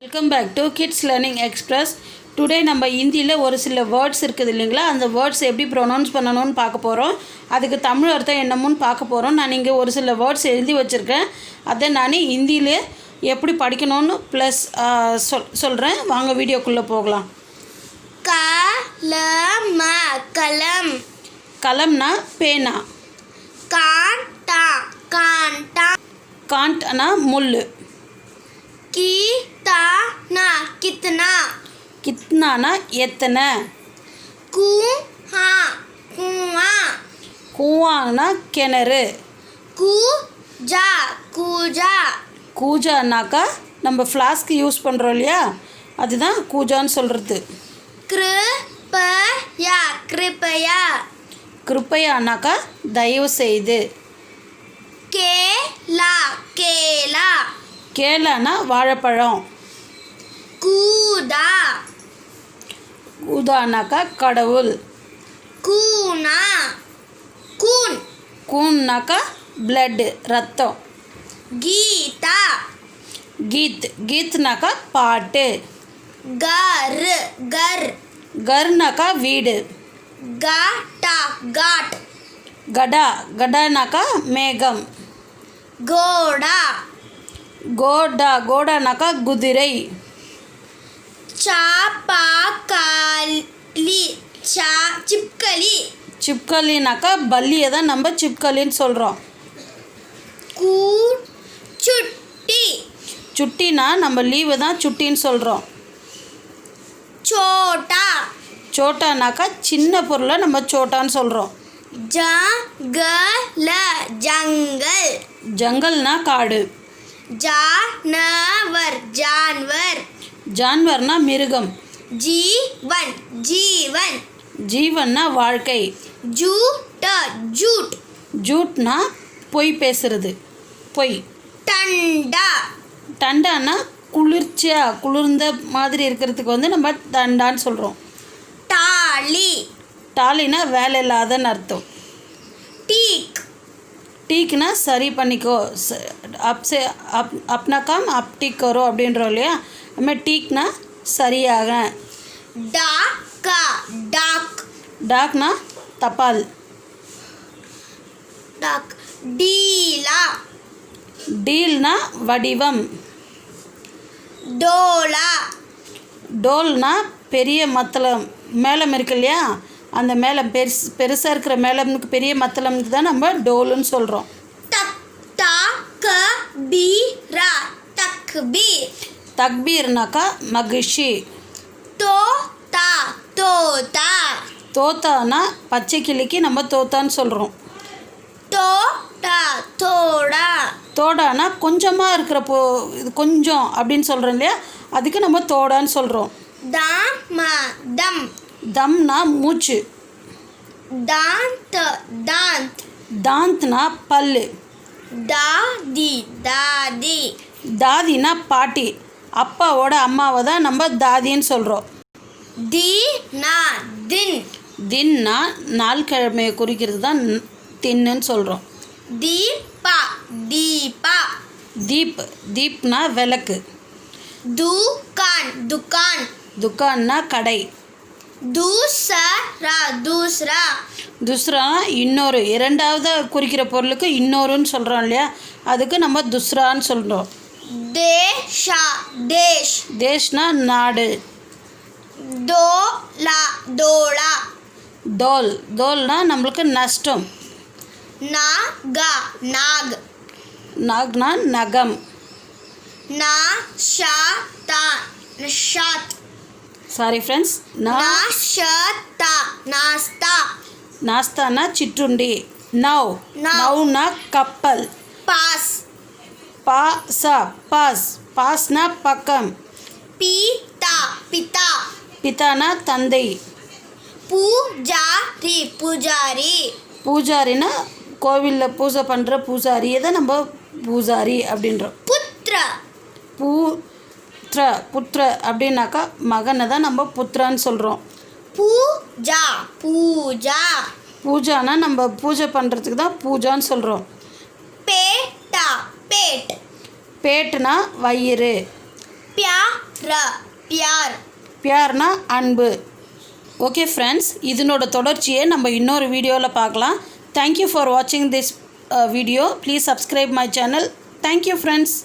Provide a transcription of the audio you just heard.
Welcome back to kids learning express. Today நம்ம ஹிந்தியில் ஒரு சில வேர்ட்ஸ் இருக்குது இல்லைங்களா, அந்த வேர்ட்ஸ் எப்படி ப்ரொனவுன்ஸ் பண்ணணும்னு பார்க்க போகிறோம். அதுக்கு தமிழ் அர்த்தம் என்னமுன்னு பார்க்க போகிறோம். நான் இங்கே ஒரு சில வேர்ட்ஸ் எழுதி வச்சுருக்கேன். அதை நான் ஹிந்தியில் எப்படி படிக்கணும்னு ப்ளஸ் சொல்கிறேன். வாங்க வீடியோக்குள்ளே போகலாம். கலம் கலம்னா பேனா. காண்டா காண்டா காண்ட்னா முள். கீதானா கித்னா கித்னானா எத்தனை. கூஹா குவா கூவானா கிணறு. கூஜா கூஜா கூஜானாக்கா நம்ம ஃப்ளாஸ்க்கு யூஸ் பண்ணுறோம் இல்லையா, அதுதான் கூஜான்னு சொல்கிறது. கிருபயா கிருபயா கிருப்பையானாக்கா தயவு செய்து. கேலா கேலா கேலானா வாழைப்பழம். கூதா கூதானாக்கா கடவுள். கூனா கூன் கூன்னாக்கா பிளட்டு ரத்தம். கீதா கீத்னாக்கா பாட்டு. கர் கர் கர்னாக்கா வீடு. காட்டா காட் கடானாக்கா மேகம். கோடா கோடானாக்கா குதிரை. சாப்பாக்காலி சிப்கலி சிப்கலினாக்கா பல்லியை தான் நம்ம சிப்கலின்னு சொல்கிறோம். சுட்டி சுட்டினா நம்ம லீவை தான் சுட்டின்னு சொல்கிறோம். சோட்டா சோட்டானாக்கா சின்ன பொருளை நம்ம சோட்டான்னு சொல்கிறோம். ஜங்கல ஜங்கல் ஜங்கல்னா காடு. ஜானவர் ஜான்வர் ஜான்வர்னா மிருகம். ஜீவன் ஜீவன் ஜீவன்னா வாழ்க்கை. ஜூட்ட ஜூட் ஜூட்னா பொய் பேசுறது, பொய். டண்டா டண்டானா குளிர்ச்சியாக குளிர்ந்த மாதிரி இருக்கிறதுக்கு வந்து நம்ம தண்டான்னு சொல்கிறோம். டாலி டாலினா வேலை இல்லாதன்னு அர்த்தம். டீக் டீக்குனா சரி பண்ணிக்கோ, அப்னா காம் அப் டீக் கரோ அப்படின்றோம் இல்லையா, அதுமாதிரி டீக்னா சரியாக. டாக்கா டாக் டாக்னா தபால். டாக் டீலா டீல்னா வடிவம். டோலா டோல்னா பெரிய மத்தளம் மேளம் இருக்கு இல்லையா, அந்த மேளம் பெருசாக இருக்கிற மேளம்னுக்கு பெரிய மத்தளம்னுக்கு தான் நம்ம டோலுன்னு சொல்கிறோம். தக்பீரா தக்பீர் தக்பீர்னாக்கா மகிழ்ச்சி. தோதா தோதா தோத்தானா பச்சை கிளிக்கு நம்ம தோத்தான்னு சொல்கிறோம். தோடா தோடா தோடானா கொஞ்சமாக இருக்கிற இது கொஞ்சம் அப்படின்னு சொல்கிறோம் இல்லையா, அதுக்கு நம்ம தோடான்னு சொல்கிறோம். தாமதம் தம்னா மூச்சு. தாந்த் தாந்த் தாந்த்னா பல்லு. தாதி தாதி தாதினா பாட்டி. அப்பாவோட அம்மாவை தான் நம்ம தாதின்னு சொல்கிறோம். தீனா தின் தின்னா நாள் கிழமையை குறிக்கிறது தான் தின்னுன்னு சொல்கிறோம். தீபா தீபா தீப்னா விளக்கு. துகான் துகான் துக்கான்னா கடை. தூசரா தூசரா துஸ்ரானா இன்னொரு, இரண்டாவது குறிக்கிற பொருளுக்கு இன்னொருன்னு சொல்கிறோம் இல்லையா, அதுக்கு நம்ம துஸ்ரான்னு சொல்கிறோம். தேஷா தேஷ் தேஷ்னா நாடு. தோலா தோலா தோல்னா நம்மளுக்கு நஷ்டம். நாகா நாக் நாக்னா நகம். நாஷாதா நஷாத் சாரி ஃப்ரெண்ட்ஸ், நாஷாதா நாஸ்தா நாஸ்தானா சிற்றுண்டி. நவுனா கப்பல். பாஸ் பாஸ்னா பக்கம். பீதா பிதா பிதானா தந்தை. பூஜாரி பூஜாரி பூஜாரினா கோவிலில் பூஜை பண்ணுற பூஜாரியை தான் நம்ம பூஜாரி அப்படின்றோம். புத்ர புத்ர அப்படின்னாக்கா மகனை தான் நம்ம புத்ரான்னு சொல்கிறோம். பூஜா பூஜா பூஜானா நம்ம பூஜை பண்ணுறதுக்கு தான் பூஜான்னு சொல்கிறோம். பேட்டா பேட் பேட்டுனா வயிறு. प्या र प्यार பியார்னா அன்பு. ஓகே ஃப்ரெண்ட்ஸ், இதனோட தொடர்ச்சியை நம்ம இன்னொரு வீடியோவில் பார்க்கலாம். தேங்க்யூ ஃபார் வாட்சிங் this video. Please subscribe my channel. Thank you friends.